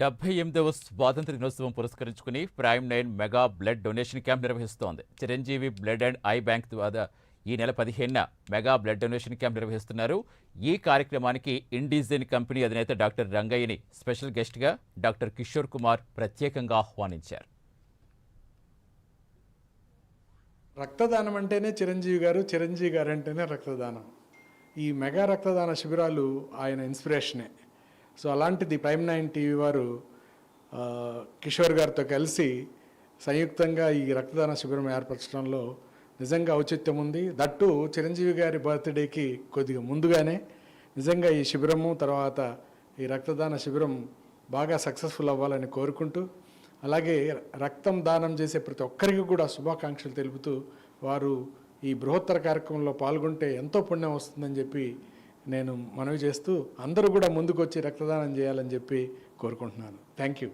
78వ స్వాతంత్ర దినోత్సవం పురస్కరించుకుని prime 9 mega blood donation camp నిర్వహిస్తోంది. Chiranjeevi blood and eye bank ద్వారా ఈ నెల 15న మెగా బ్లడ్ డొనేషన్ క్యాంప్ నిర్వహిస్తున్నారు. ఈ కార్యక్రమానికి ఇండిజైన్ కంపెనీ అధినేత డాక్టర్ రంగయ్యని స్పెషల్ గెస్ట్గా డాక్టర్ కిషోర్ కుమార్ ప్రత్యేకంగా ఆహ్వానించారు. రక్తదానం అంటేనే చిరంజీవి గారు, చిరంజీవి గారు అంటేనే రక్తదానం. ఈ మెగా రక్తదాన శిబిరాలు ఆయన ఇన్స్పిరేషనే. సో అలాంటిది ప్రైమ్ 9 టీవీ వారు కిషోర్ గారితో కలిసి సంయుక్తంగా ఈ రక్తదాన శిబిరం ఏర్పరచడంలో నిజంగా ఔచిత్యం ఉంది. దట్టు చిరంజీవి గారి బర్త్డేకి కొద్దిగా ముందుగానే నిజంగా ఈ శిబిరము తర్వాత ఈ రక్తదాన శిబిరం బాగా సక్సెస్ఫుల్ అవ్వాలని కోరుకుంటూ, అలాగే రక్తం దానం చేసే ప్రతి ఒక్కరికి కూడా శుభాకాంక్షలు తెలుపుతూ, వారు ఈ బృహత్తర కార్యక్రమంలో పాల్గొంటే ఎంతో పుణ్యం వస్తుందని చెప్పి నేను మనవి చేస్తూ, అందరూ కూడా ముందుకు వచ్చి రక్తదానం చేయాలని చెప్పి కోరుకుంటున్నాను. Thank you.